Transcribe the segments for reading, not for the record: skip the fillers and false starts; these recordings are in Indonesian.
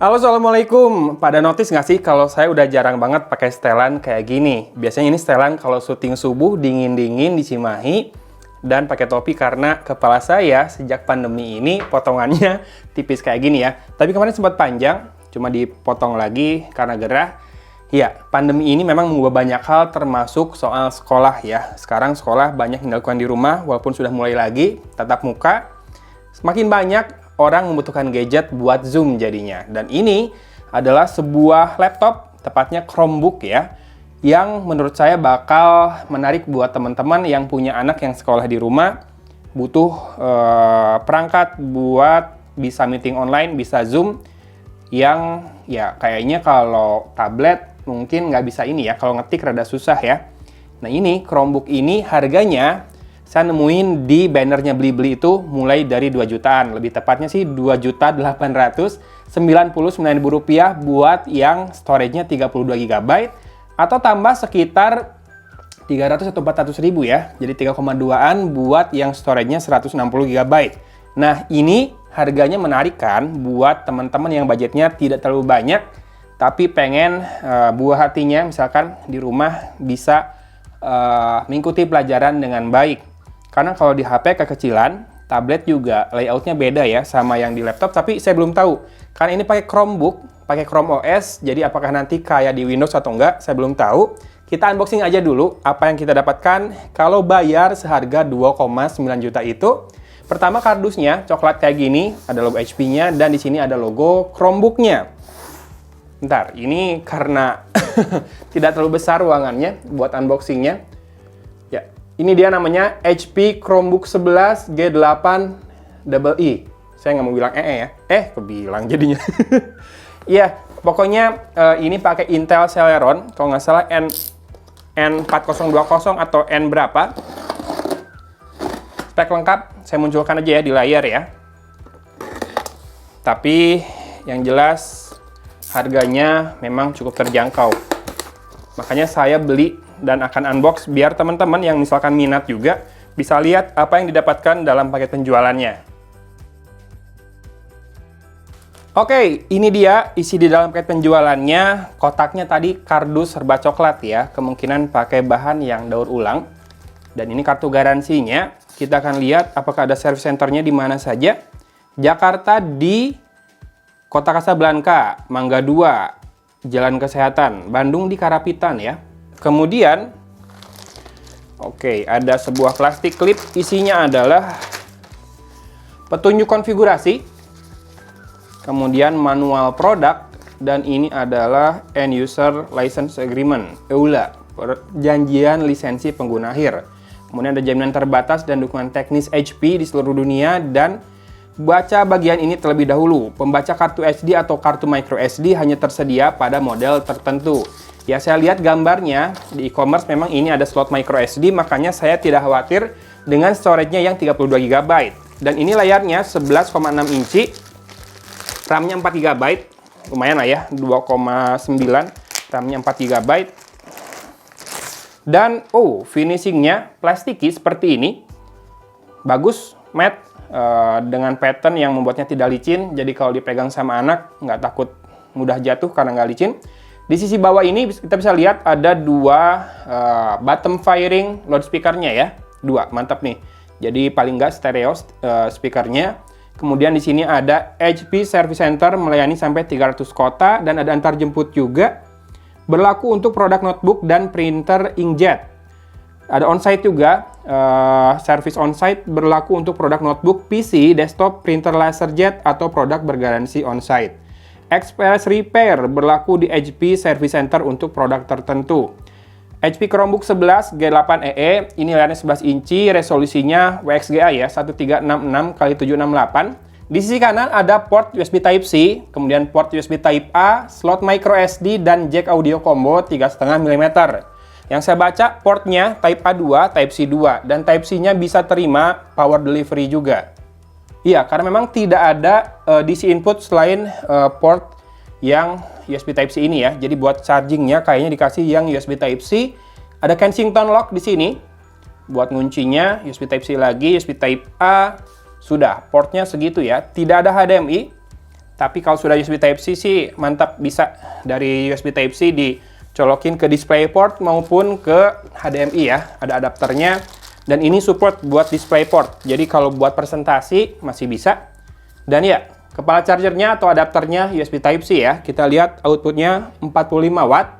Halo, Assalamualaikum. Pada notice nggak sih kalau saya udah jarang banget pakai setelan kayak gini? Biasanya ini setelan kalau syuting subuh, dingin-dingin di Cimahi, dan pakai topi karena kepala saya sejak pandemi ini potongannya tipis kayak gini ya. Tapi kemarin sempat panjang, cuma dipotong lagi karena gerah. Ya, pandemi ini memang mengubah banyak hal termasuk soal sekolah ya. Sekarang sekolah banyak yang dilakukan di rumah walaupun sudah mulai lagi tatap muka. Semakin banyak orang membutuhkan gadget buat Zoom jadinya. Dan ini adalah sebuah laptop, tepatnya Chromebook ya, yang menurut saya bakal menarik buat teman-teman yang punya anak yang sekolah di rumah, butuh perangkat buat bisa meeting online, bisa Zoom, yang ya kayaknya kalau tablet mungkin nggak bisa ini ya, kalau ngetik rada susah ya. Nah ini Chromebook ini harganya saya nemuin di bannernya Blibli itu mulai dari 2 jutaan. Lebih tepatnya sih 2.899.000 rupiah buat yang storage-nya 32 GB atau tambah sekitar 300 atau 400 ribu ya. Jadi 3,2an buat yang storage-nya 160 GB. Nah ini harganya menarik kan buat teman-teman yang budgetnya tidak terlalu banyak tapi pengen buah hatinya misalkan di rumah bisa mengikuti pelajaran dengan baik. Karena kalau di HP kekecilan, tablet juga layoutnya beda ya sama yang di laptop, tapi saya belum tahu. Karena ini pakai Chromebook, pakai Chrome OS, jadi apakah nanti kayak di Windows atau enggak, saya belum tahu. Kita unboxing aja dulu apa yang kita dapatkan kalau bayar seharga 2,9 juta itu. Pertama kardusnya coklat kayak gini, ada logo HP-nya dan di sini ada logo Chromebook-nya. Bentar, ini karena tidak terlalu besar ruangannya buat unboxingnya. Ya, ini dia namanya HP Chromebook 11 G8 EE. Saya nggak mau bilang ya. Kebilang jadinya. Iya, pokoknya ini pakai Intel Celeron. Kalau nggak salah N4020 atau N berapa. Spek lengkap, saya munculkan aja ya di layar ya. Tapi yang jelas harganya memang cukup terjangkau. Makanya saya beli dan akan unbox biar teman-teman yang misalkan minat juga bisa lihat apa yang didapatkan dalam paket penjualannya. Oke, ini dia isi di dalam paket penjualannya. Kotaknya tadi kardus serba coklat ya, kemungkinan pakai bahan yang daur ulang. Dan ini kartu garansinya. Kita akan lihat apakah ada service centernya di mana saja. Jakarta di Kota Kasablanka, Mangga 2, Jalan Kesehatan, Bandung di Karapitan ya. Kemudian, oke, ada sebuah plastik klip, isinya adalah petunjuk konfigurasi, kemudian manual produk, dan ini adalah End User License Agreement, EULA, perjanjian lisensi pengguna akhir. Kemudian ada jaminan terbatas dan dukungan teknis HP di seluruh dunia, dan baca bagian ini terlebih dahulu. Pembaca kartu SD atau kartu micro SD hanya tersedia pada model tertentu. Ya, saya lihat gambarnya di e-commerce memang ini ada slot micro SD, makanya saya tidak khawatir dengan storage-nya yang 32 GB. Dan ini layarnya 11,6 inci, RAM-nya 4 GB, lumayan lah ya, 2,9, RAM-nya 4 GB. Dan, finishing-nya plastiki seperti ini, bagus, matte, dengan pattern yang membuatnya tidak licin, jadi kalau dipegang sama anak nggak takut mudah jatuh karena nggak licin. Di sisi bawah ini kita bisa lihat ada dua bottom firing loudspeaker-nya ya, dua, mantap nih. Jadi paling nggak stereo speakernya. Kemudian di sini ada HP Service Center melayani sampai 300 kota dan ada antar jemput juga. Berlaku untuk produk notebook dan printer inkjet. Ada on-site juga, service on-site berlaku untuk produk notebook, PC, desktop, printer laserjet, atau produk bergaransi on-site. Express repair berlaku di HP Service Center untuk produk tertentu. HP Chromebook 11 G8 EE, ini layarnya 11 inci, resolusinya WXGA ya, 1366x768. Di sisi kanan ada port USB Type-C, kemudian port USB Type-A, slot micro SD, dan jack audio combo 3,5 mm. Yang saya baca portnya Type A2, Type C 2, dan Type C-nya bisa terima power delivery juga. Iya, karena memang tidak ada DC input selain port yang USB Type C ini ya. Jadi buat chargingnya kayaknya dikasih yang USB Type C. Ada Kensington lock di sini. Buat nguncinya USB Type C lagi, USB Type A. Sudah, portnya segitu ya. Tidak ada HDMI. Tapi kalau sudah USB Type-C sih mantap, bisa dari USB Type-C dicolokin ke DisplayPort maupun ke HDMI ya. Ada adapternya dan ini support buat DisplayPort. Jadi kalau buat presentasi masih bisa. Dan ya, kepala chargernya atau adapternya USB Type-C ya. Kita lihat outputnya 45 watt.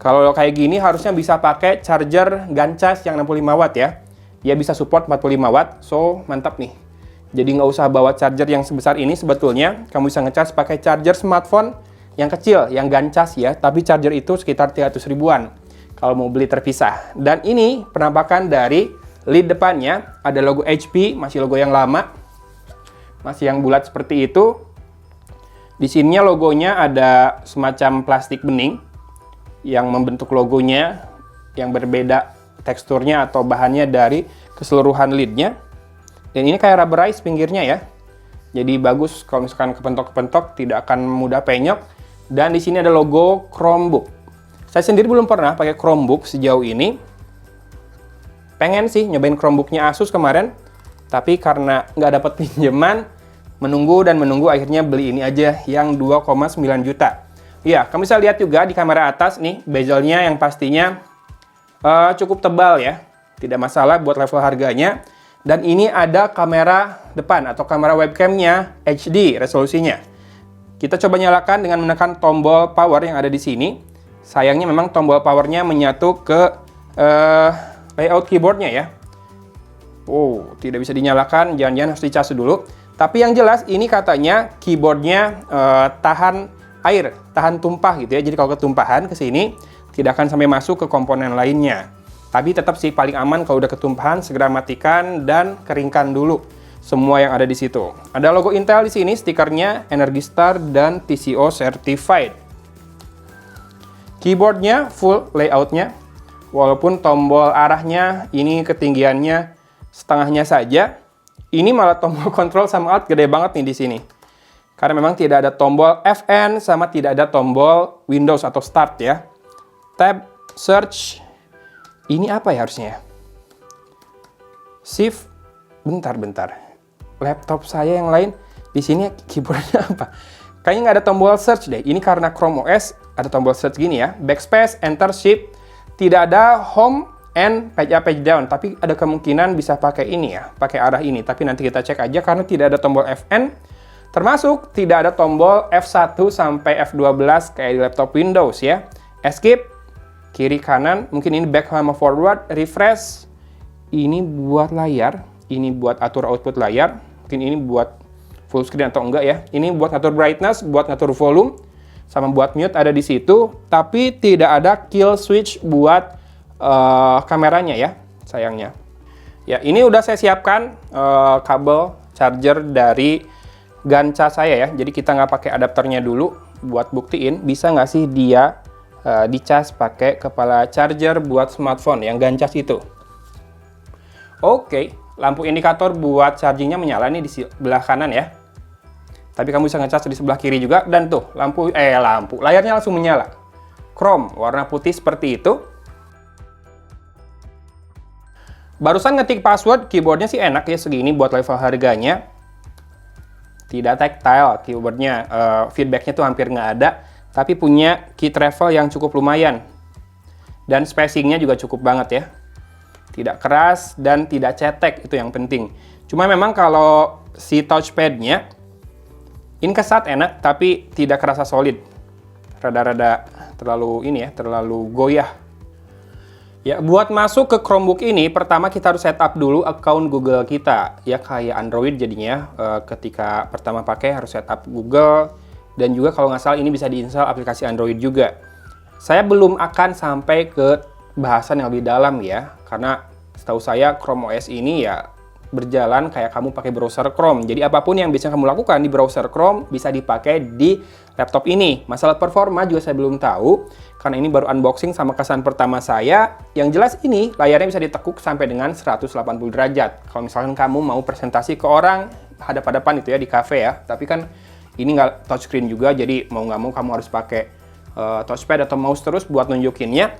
Kalau kayak gini harusnya bisa pakai charger gancas yang 65 watt ya. Dia bisa support 45 watt, so mantap nih. Jadi nggak usah bawa charger yang sebesar ini sebetulnya. Kamu bisa ngecas pakai charger smartphone yang kecil, yang gancas ya. Tapi charger itu sekitar 300 ribuan kalau mau beli terpisah. Dan ini penampakan dari lid depannya. Ada logo HP, masih logo yang lama. Masih yang bulat seperti itu. Di sininya logonya ada semacam plastik bening yang membentuk logonya, yang berbeda teksturnya atau bahannya dari keseluruhan lidnya. Dan ini kayak rubberized pinggirnya ya. Jadi bagus kalau misalkan kepentok-kepentok, tidak akan mudah penyok. Dan di sini ada logo Chromebook. Saya sendiri belum pernah pakai Chromebook sejauh ini. Pengen sih nyobain Chromebooknya Asus kemarin, tapi karena nggak dapat pinjaman, menunggu akhirnya beli ini aja yang 2,9 juta. Ya, kamu bisa lihat juga di kamera atas nih, bezelnya yang pastinya cukup tebal ya. Tidak masalah buat level harganya. Dan ini ada kamera depan atau kamera webcamnya HD resolusinya. Kita coba nyalakan dengan menekan tombol power yang ada di sini. Sayangnya memang tombol powernya menyatu ke layout keyboardnya ya. Oh, tidak bisa dinyalakan, jangan-jangan harus dicas dulu. Tapi yang jelas ini katanya keyboardnya tahan air, tahan tumpah gitu ya. Jadi kalau ketumpahan ke sini tidak akan sampai masuk ke komponen lainnya. Tapi tetap sih paling aman kalau udah ketumpahan segera matikan dan keringkan dulu semua yang ada di situ. Ada logo Intel di sini, stikernya Energy Star dan TCO certified. Keyboardnya full layoutnya, walaupun tombol arahnya ini ketinggiannya setengahnya saja. Ini malah tombol control sama alt gede banget nih di sini. Karena memang tidak ada tombol FN sama tidak ada tombol Windows atau Start ya. Tab, Search, ini apa ya harusnya? Shift, bentar. Laptop saya yang lain, di sini keyboardnya apa? Kayaknya nggak ada tombol Search deh. Ini karena Chrome OS ada tombol Search gini ya. Backspace, Enter, Shift, tidak ada Home and Page Up, Page Down. Tapi ada kemungkinan bisa pakai ini ya, pakai arah ini. Tapi nanti kita cek aja karena tidak ada tombol FN. Termasuk tidak ada tombol F1 sampai F12 kayak di laptop Windows ya. Escape, kiri kanan, mungkin ini back sama forward, refresh. Ini buat layar, ini buat atur output layar. Mungkin ini buat full screen atau enggak ya. Ini buat ngatur brightness, buat ngatur volume, sama buat mute ada di situ. Tapi tidak ada kill switch buat kameranya ya, sayangnya. Ya, ini udah saya siapkan kabel charger dari ganca saya ya, jadi kita nggak pakai adapternya dulu. Buat buktiin bisa nggak sih dia dicas pakai kepala charger buat smartphone yang gancas itu. Oke, lampu indikator buat chargingnya menyala nih di sebelah kanan ya. Tapi kamu bisa ngecas di sebelah kiri juga. Dan tuh lampu layarnya langsung menyala. Chrome warna putih seperti itu. Barusan ngetik password, keyboardnya sih enak ya, segini buat level harganya. Tidak tactile keyboardnya, feedbacknya tuh hampir nggak ada, tapi punya key travel yang cukup lumayan. Dan spacingnya juga cukup banget ya. Tidak keras dan tidak cetek, itu yang penting. Cuma memang kalau si touchpadnya, ini kesat enak, tapi tidak kerasa solid. Rada-rada terlalu ini ya, terlalu goyah. Ya, buat masuk ke Chromebook ini, pertama kita harus setup dulu account Google kita. Ya, kayak Android jadinya, ketika pertama pakai harus setup Google. Dan juga kalau nggak salah ini bisa diinstal aplikasi Android juga. Saya belum akan sampai ke bahasan yang lebih dalam ya. Karena setahu saya Chrome OS ini ya berjalan kayak kamu pakai browser Chrome. Jadi apapun yang bisa kamu lakukan di browser Chrome bisa dipakai di laptop ini. Masalah performa juga saya belum tahu, karena ini baru unboxing sama kesan pertama saya. Yang jelas ini layarnya bisa ditekuk sampai dengan 180 derajat. Kalau misalkan kamu mau presentasi ke orang hadap-hadapan itu ya di cafe ya. Tapi kan ini nggak touchscreen juga, jadi mau nggak mau kamu harus pakai touchpad atau mouse terus buat nunjukinnya.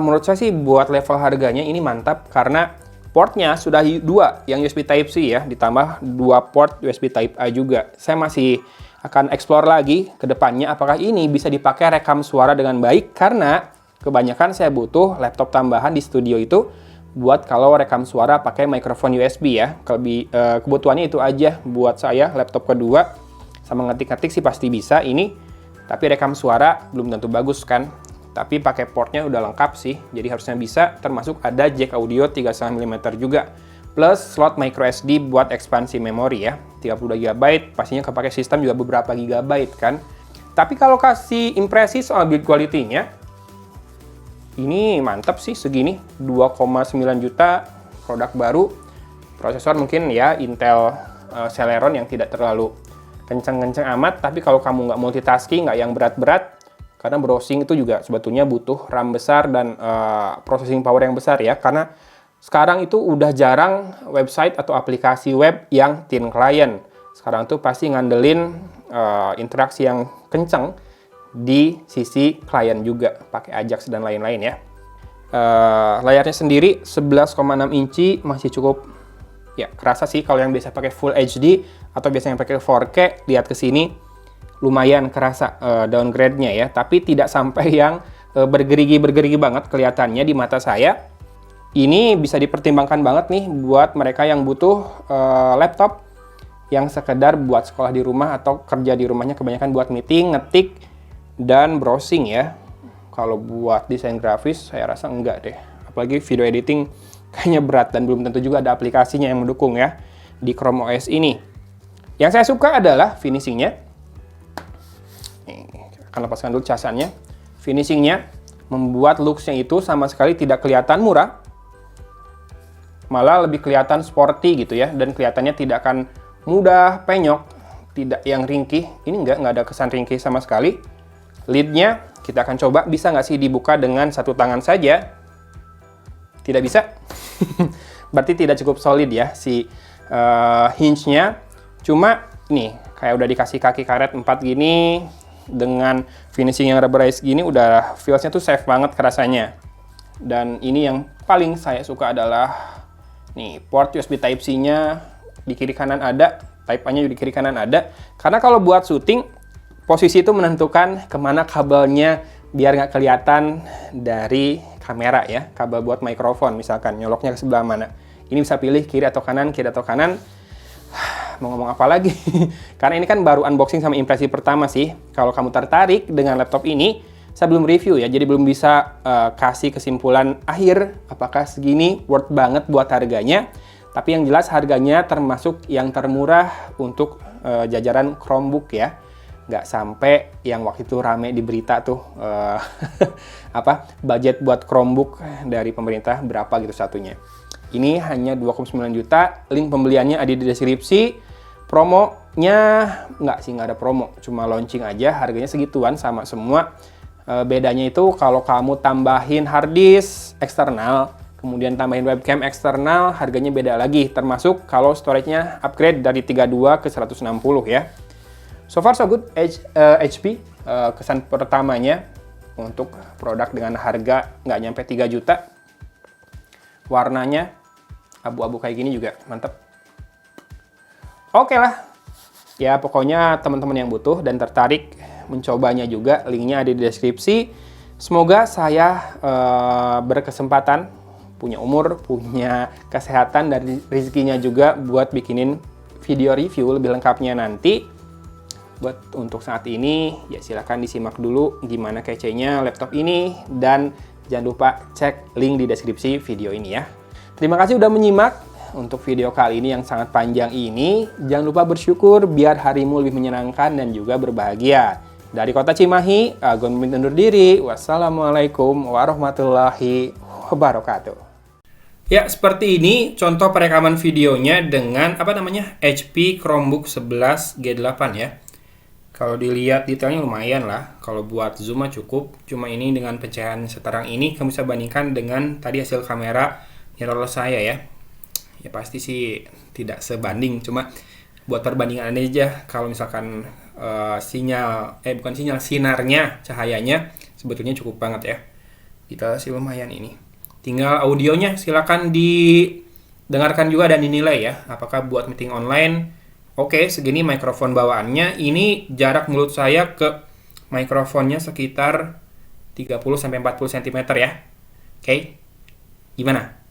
Menurut saya sih buat level harganya ini mantap, karena portnya sudah 2 yang USB Type-C ya, ditambah 2 port USB Type-A juga. Saya masih akan explore lagi ke depannya apakah ini bisa dipakai rekam suara dengan baik, karena kebanyakan saya butuh laptop tambahan di studio itu buat kalau rekam suara pakai mikrofon USB ya. Kebutuhannya itu aja buat saya, laptop kedua sama ngetik-ngetik sih pasti bisa ini, tapi rekam suara belum tentu bagus kan. Tapi pakai portnya udah lengkap sih, jadi harusnya bisa, termasuk ada jack audio 3,5 mm juga. Plus slot micro SD buat ekspansi memori ya, 32 GB, pastinya kepake sistem juga beberapa GB kan. Tapi kalau kasih impresi soal build quality-nya, ini mantap sih segini, 2,9 juta, produk baru, prosesor mungkin ya Intel Celeron yang tidak terlalu kenceng-kenceng amat, tapi kalau kamu nggak multitasking, nggak yang berat-berat, karena browsing itu juga sebetulnya butuh RAM besar dan processing power yang besar ya, karena sekarang itu udah jarang website atau aplikasi web yang thin client. Sekarang tuh pasti ngandelin interaksi yang kencang di sisi klien juga, pakai Ajax dan lain-lain ya. Layarnya sendiri 11,6 inci masih cukup ya kerasa sih kalau yang biasa pakai Full HD atau biasanya pakai 4K, lihat ke sini lumayan kerasa downgrade-nya ya, tapi tidak sampai yang bergerigi-bergerigi banget kelihatannya di mata saya. Ini bisa dipertimbangkan banget nih buat mereka yang butuh laptop yang sekedar buat sekolah di rumah atau kerja di rumahnya, kebanyakan buat meeting, ngetik, dan browsing ya. Kalau buat desain grafis saya rasa enggak deh. Apalagi video editing kayaknya berat dan belum tentu juga ada aplikasinya yang mendukung ya di Chrome OS ini. Yang saya suka adalah finishingnya. Nih, akan lepaskan dulu casannya. Finishingnya membuat looks-nya itu sama sekali tidak kelihatan murah, malah lebih kelihatan sporty gitu ya, dan kelihatannya tidak akan mudah penyok, tidak yang ringkih. Ini nggak ada kesan ringkih sama sekali. Lidnya kita akan coba bisa nggak sih dibuka dengan satu tangan saja. Tidak bisa. Berarti tidak cukup solid ya si hinge-nya. Cuma nih kayak udah dikasih kaki karet 4 gini, dengan finishing yang rubberized gini udah feels-nya tuh safe banget kerasanya. Dan ini yang paling saya suka adalah nih, port USB Type-C-nya di kiri kanan ada, Type-A-nya juga di kiri kanan ada. Karena kalau buat syuting, posisi itu menentukan kemana kabelnya biar nggak kelihatan dari kamera ya. Kabel buat mikrofon misalkan, nyoloknya ke sebelah mana. Ini bisa pilih kiri atau kanan, kiri atau kanan. Mau ngomong apa lagi? Karena ini kan baru unboxing sama impresi pertama sih. Kalau kamu tertarik dengan laptop ini, saya belum review ya, jadi belum bisa kasih kesimpulan akhir apakah segini worth banget buat harganya. Tapi yang jelas harganya termasuk yang termurah untuk jajaran Chromebook ya. Nggak sampai yang waktu itu rame di berita tuh apa budget buat Chromebook dari pemerintah berapa gitu satunya. Ini hanya 2,9 juta. Link pembeliannya ada di deskripsi. Promonya nggak ada promo, cuma launching aja. Harganya segituan sama semua. Bedanya itu kalau kamu tambahin hard disk eksternal, kemudian tambahin webcam eksternal, harganya beda lagi. Termasuk kalau storage-nya upgrade dari 32 ke 160 ya. So far so good HP. Kesan pertamanya untuk produk dengan harga nggak nyampe 3 juta. Warnanya abu-abu kayak gini juga mantep. Oke lah. Ya pokoknya teman-teman yang butuh dan tertarik mencobanya juga, linknya ada di deskripsi. Semoga saya berkesempatan, punya umur, punya kesehatan, dan rezekinya juga buat bikinin video review lebih lengkapnya nanti. Buat untuk saat ini, ya silahkan disimak dulu gimana kecenya laptop ini, dan jangan lupa cek link di deskripsi video ini ya. Terima kasih udah menyimak untuk video kali ini yang sangat panjang ini. Jangan lupa bersyukur biar harimu lebih menyenangkan dan juga berbahagia. Dari Kota Cimahi, Agun undur diri. Wassalamualaikum warahmatullahi wabarakatuh. Ya, seperti ini contoh perekaman videonya dengan HP Chromebook 11 G8 ya. Kalau dilihat detailnya lumayan lah. Kalau buat zoom mah cukup. Cuma ini dengan pencahayaan seterang ini kamu bisa bandingkan dengan tadi hasil kamera mirrorless saya ya. Ya pasti sih tidak sebanding, cuma buat perbandingan aja kalau misalkan sinarnya, cahayanya sebetulnya cukup banget ya. Kita sih lumayan ini. Tinggal audionya silakan didengarkan juga dan dinilai ya, apakah buat meeting online Oke, segini mikrofon bawaannya. Ini jarak mulut saya ke mikrofonnya sekitar 30-40 cm ya. Oke, gimana?